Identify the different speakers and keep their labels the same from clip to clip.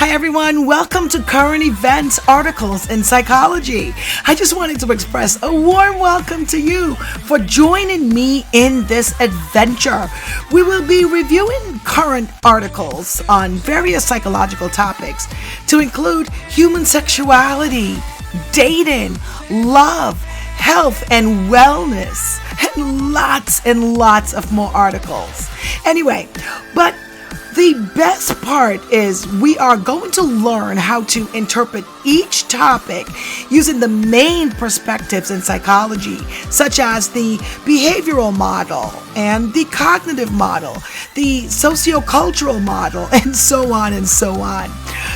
Speaker 1: Hi everyone, welcome to Current Events Articles in Psychology. I just wanted to express a warm welcome to you for joining me in this adventure. We will be reviewing current articles on various psychological topics to include human sexuality, dating, love, health and wellness, and lots of more articles. Anyway, but the best part is we are going to learn how to interpret each topic using the main perspectives in psychology, such as the behavioral model and the cognitive model, the sociocultural model, and so on and so on.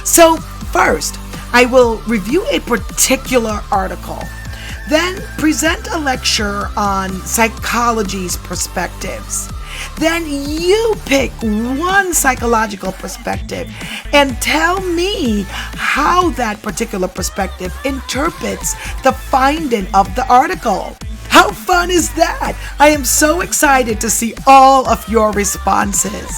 Speaker 1: So first, I will review a particular article, then present a lecture on psychology's perspectives. Then you pick one psychological perspective and tell me how that particular perspective interprets the finding of the article. How fun is that? I am so excited to see all of your responses.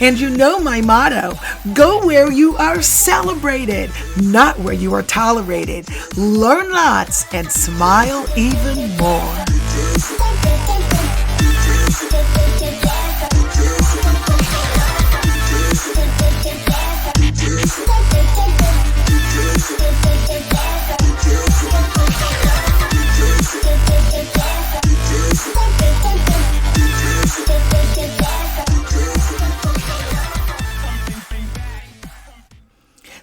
Speaker 1: And you know my motto, go where you are celebrated, not where you are tolerated. Learn lots and smile even more.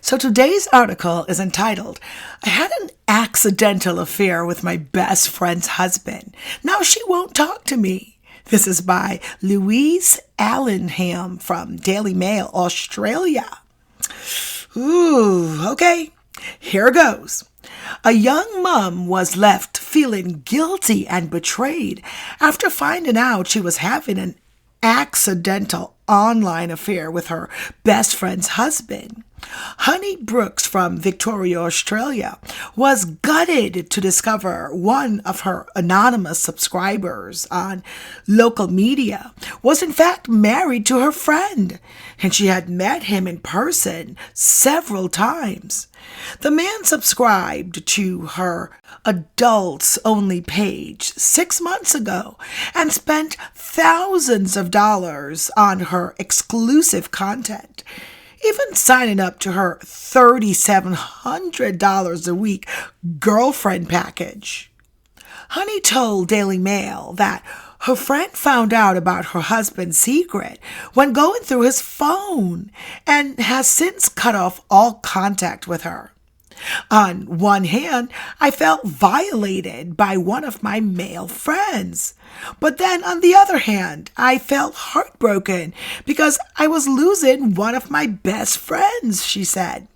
Speaker 1: So today's article is entitled, I had an accidental affair with my best friend's husband. Now she won't talk to me. This is by Louise Allingham from Daily Mail, Australia. Ooh, okay, here goes. A young mom was left feeling guilty and betrayed after finding out she was having an accidental online affair with her best friend's husband. Honey Brooks from Victoria, Australia, was gutted to discover one of her anonymous subscribers on local media was in fact married to her friend, and she had met him in person several times. The man subscribed to her adults-only page 6 months ago and spent thousands of dollars on her exclusive content, even signing up to her $3,700 a week girlfriend package. Honey told Daily Mail that her friend found out about her husband's secret when going through his phone and has since cut off all contact with her. On one hand, I felt violated by one of my male friends. But then on the other hand, I felt heartbroken because I was losing one of my best friends, she said.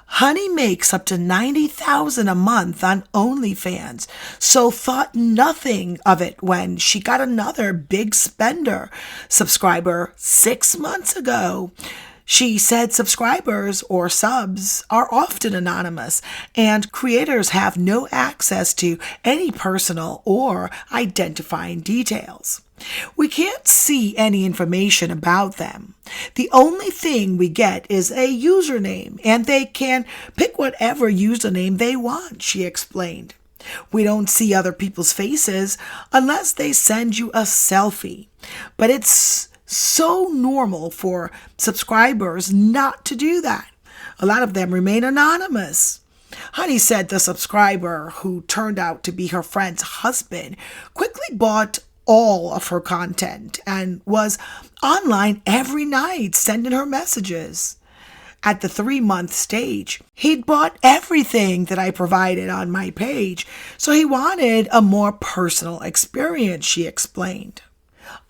Speaker 1: Honey makes up to $90,000 a month on OnlyFans, so thought nothing of it when she got another big spender subscriber 6 months ago. She said subscribers or subs are often anonymous and creators have no access to any personal or identifying details. We can't see any information about them. The only thing we get is a username, and they can pick whatever username they want, she explained. We don't see other people's faces unless they send you a selfie. But it's so normal for subscribers not to do that. A lot of them remain anonymous. Honey said the subscriber, who turned out to be her friend's husband, quickly bought all of her content and was online every night sending her messages. At the 3-month stage, he'd bought everything that I provided on my page, so he wanted a more personal experience, she explained.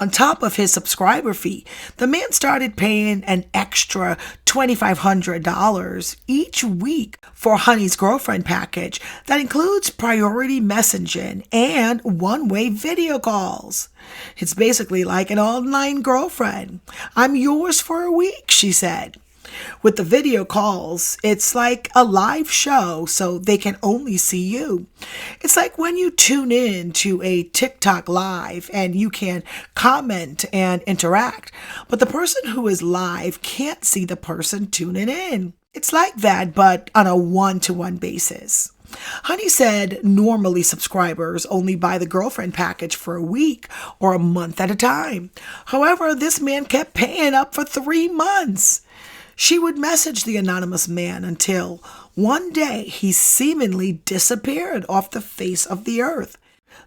Speaker 1: On top of his subscriber fee, the man started paying an extra $2,500 each week for Honey's girlfriend package that includes priority messaging and one-way video calls. It's basically like an online girlfriend. I'm yours for a week, she said. With the video calls, it's like a live show, so they can only see you. It's like when you tune in to a TikTok live and you can comment and interact, but the person who is live can't see the person tuning in. It's like that, but on a one-to-one basis. Honey said normally subscribers only buy the girlfriend package for a week or a month at a time. However, this man kept paying up for 3 months. She would message the anonymous man until one day he seemingly disappeared off the face of the earth.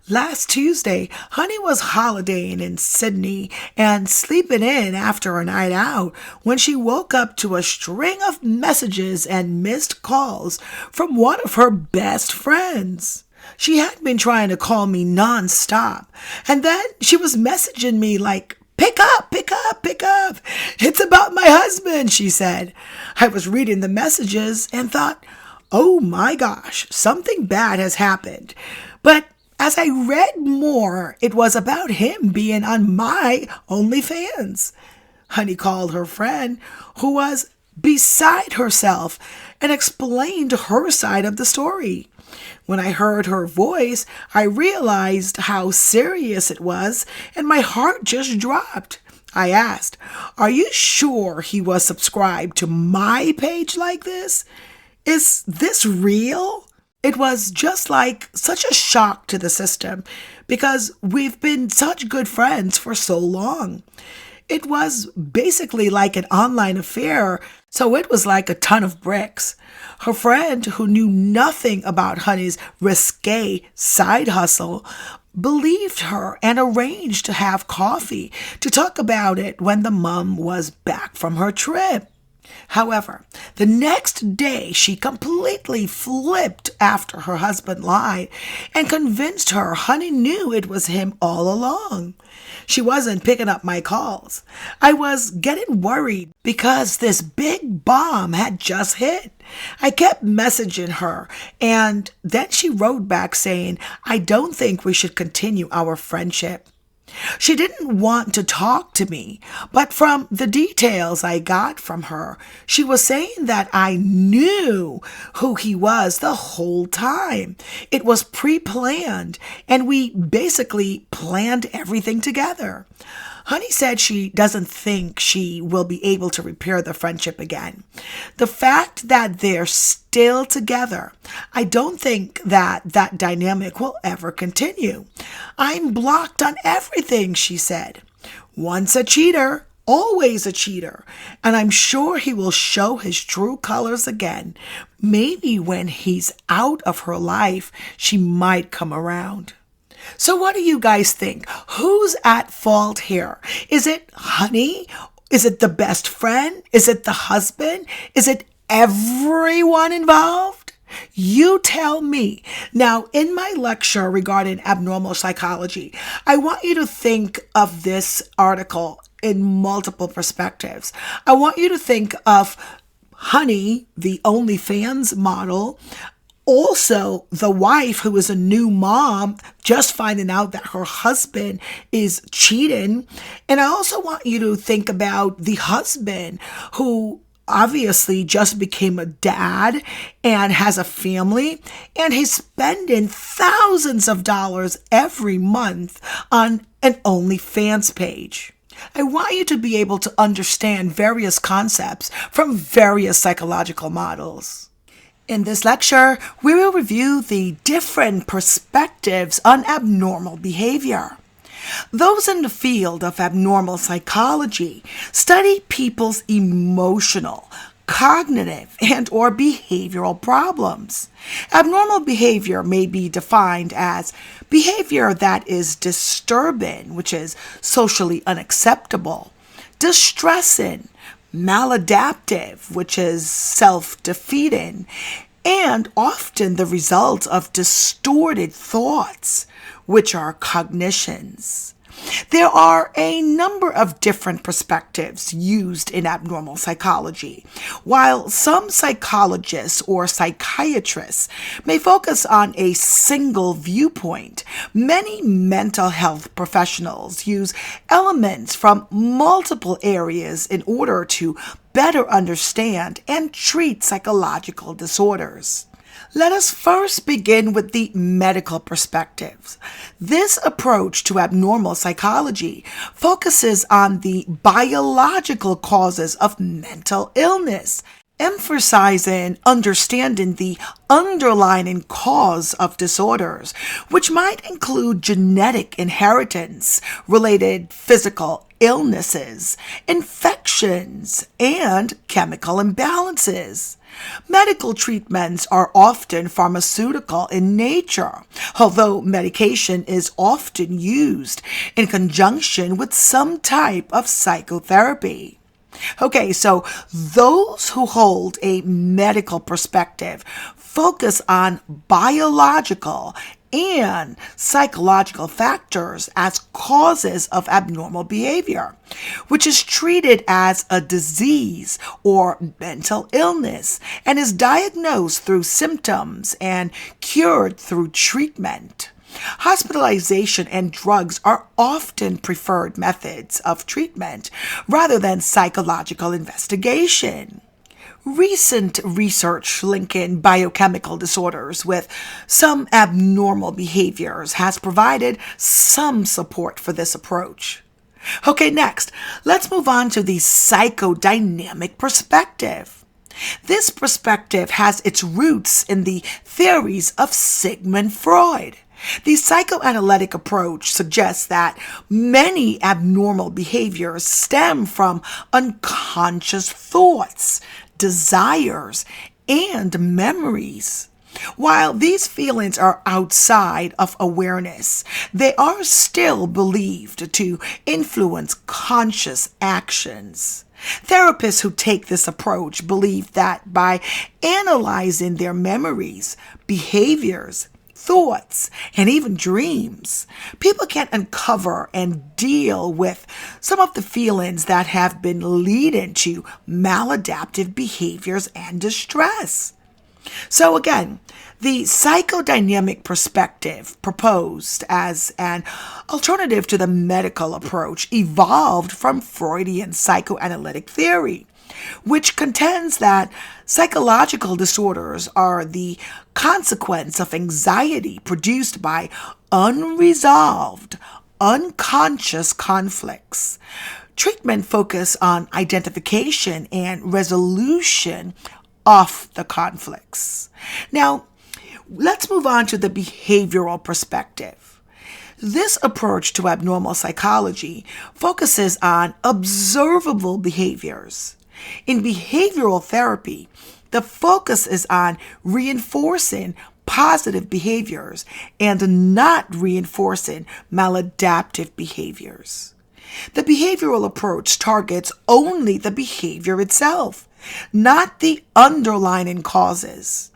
Speaker 1: Last Tuesday, Honey was holidaying in Sydney and sleeping in after a night out when she woke up to a string of messages and missed calls from one of her best friends. She had been trying to call me nonstop, and then she was messaging me like, "Pick up, pick up, pick up. It's about my husband," she said. I was reading the messages and thought, oh my gosh, something bad has happened. But as I read more, it was about him being on my OnlyFans. Honey called her friend, who was beside herself, and explained her side of the story. When I heard her voice, I realized how serious it was, and my heart just dropped. I asked, "Are you sure he was subscribed to my page like this? Is this real?" It was just like such a shock to the system because we've been such good friends for so long. It was basically like an online affair, so it was like a ton of bricks. Her friend, who knew nothing about Honey's risque side hustle, believed her and arranged to have coffee to talk about it when the mom was back from her trip. However, the next day she completely flipped after her husband lied and convinced her Honey knew it was him all along. She wasn't picking up my calls. I was getting worried because this big bomb had just hit. I kept messaging her, and then she wrote back saying, "I don't think we should continue our friendship." She didn't want to talk to me, but from the details I got from her, she was saying that I knew who he was the whole time. It was pre-planned, and we basically planned everything together. Honey said she doesn't think she will be able to repair the friendship again. The fact that they're still together, I don't think that dynamic will ever continue. "I'm blocked on everything," she said. "Once a cheater, always a cheater, and I'm sure he will show his true colors again. Maybe when he's out of her life, she might come around." So what do you guys think? Who's at fault here? Is it Honey? Is it the best friend? Is it the husband? Is it everyone involved? You tell me. Now, in my lecture regarding abnormal psychology, I want you to think of this article in multiple perspectives. I want you to think of Honey, the OnlyFans model, also the wife who is a new mom just finding out that her husband is cheating. And I also want you to think about the husband who obviously just became a dad and has a family, and he's spending thousands of dollars every month on an OnlyFans page. I want you to be able to understand various concepts from various psychological models. In this lecture, we will review the different perspectives on abnormal behavior. Those in the field of abnormal psychology study people's emotional, cognitive, and/or behavioral problems. Abnormal behavior may be defined as behavior that is disturbing, which is socially unacceptable, distressing, maladaptive, which is self-defeating, and often the result of distorted thoughts, which are cognitions. There are a number of different perspectives used in abnormal psychology. While some psychologists or psychiatrists may focus on a single viewpoint, many mental health professionals use elements from multiple areas in order to better understand and treat psychological disorders. Let us first begin with the medical perspectives. This approach to abnormal psychology focuses on the biological causes of mental illness, emphasizing understanding the underlying cause of disorders, which might include genetic inheritance, related physical illnesses, infections, and chemical imbalances. Medical treatments are often pharmaceutical in nature, although medication is often used in conjunction with some type of psychotherapy. Okay, so those who hold a medical perspective focus on biological and psychological factors as causes of abnormal behavior, which is treated as a disease or mental illness and is diagnosed through symptoms and cured through treatment. Hospitalization and drugs are often preferred methods of treatment rather than psychological investigation. Recent research linking biochemical disorders with some abnormal behaviors has provided some support for this approach. Okay, next, let's move on to the psychodynamic perspective. This perspective has its roots in the theories of Sigmund Freud. The psychoanalytic approach suggests that many abnormal behaviors stem from unconscious thoughts, desires, and memories. While these feelings are outside of awareness, they are still believed to influence conscious actions. Therapists who take this approach believe that by analyzing their memories, behaviors, thoughts, and even dreams, people can uncover and deal with some of the feelings that have been leading to maladaptive behaviors and distress. So again, the psychodynamic perspective proposed as an alternative to the medical approach evolved from Freudian psychoanalytic theory, which contends that psychological disorders are the consequence of anxiety produced by unresolved, unconscious conflicts. Treatment focus on identification and resolution of the conflicts. Now, let's move on to the behavioral perspective. This approach to abnormal psychology focuses on observable behaviors. In behavioral therapy, the focus is on reinforcing positive behaviors and not reinforcing maladaptive behaviors. The behavioral approach targets only the behavior itself, not the underlying causes.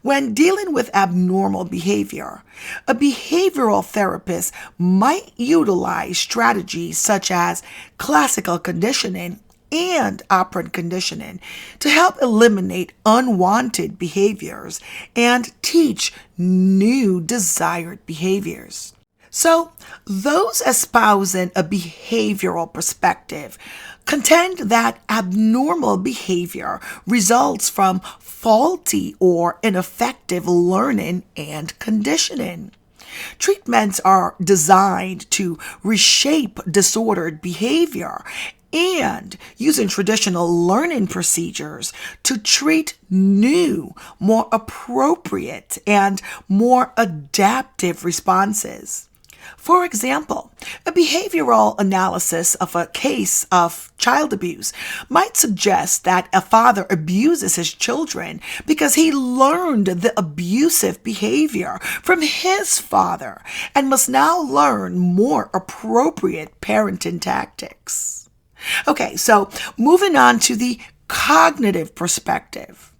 Speaker 1: When dealing with abnormal behavior, a behavioral therapist might utilize strategies such as classical conditioning and operant conditioning to help eliminate unwanted behaviors and teach new desired behaviors. So, those espousing a behavioral perspective contend that abnormal behavior results from faulty or ineffective learning and conditioning. Treatments are designed to reshape disordered behavior and using traditional learning procedures to treat new, more appropriate, and more adaptive responses. For example, a behavioral analysis of a case of child abuse might suggest that a father abuses his children because he learned the abusive behavior from his father and must now learn more appropriate parenting tactics. Okay, so moving on to the cognitive perspective.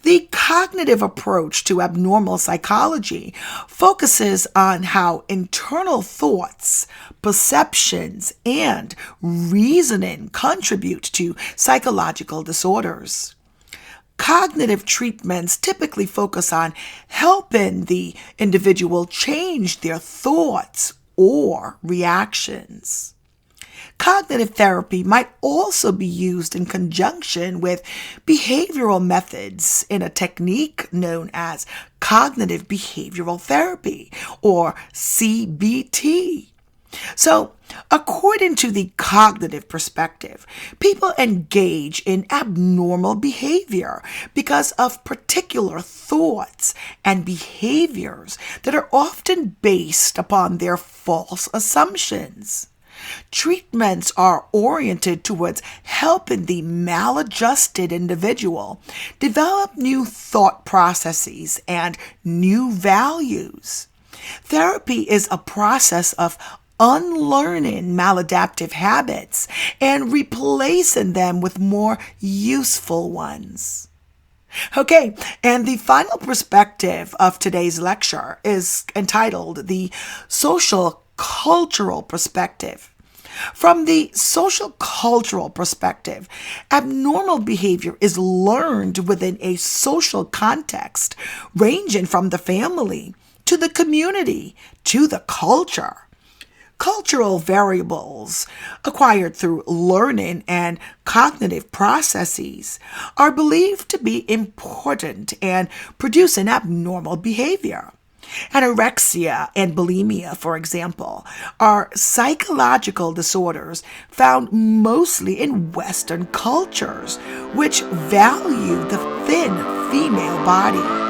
Speaker 1: The cognitive approach to abnormal psychology focuses on how internal thoughts, perceptions, and reasoning contribute to psychological disorders. Cognitive treatments typically focus on helping the individual change their thoughts or reactions. Cognitive therapy might also be used in conjunction with behavioral methods in a technique known as cognitive behavioral therapy, or CBT. So, according to the cognitive perspective, people engage in abnormal behavior because of particular thoughts and behaviors that are often based upon their false assumptions. Treatments are oriented towards helping the maladjusted individual develop new thought processes and new values. Therapy is a process of unlearning maladaptive habits and replacing them with more useful ones. Okay, and the final perspective of today's lecture is entitled The Social Cultural Perspective. From the social cultural perspective, abnormal behavior is learned within a social context ranging from the family to the community to the culture. Cultural variables acquired through learning and cognitive processes are believed to be important and produce an abnormal behavior. Anorexia and bulimia, for example, are psychological disorders found mostly in Western cultures, which value the thin female body.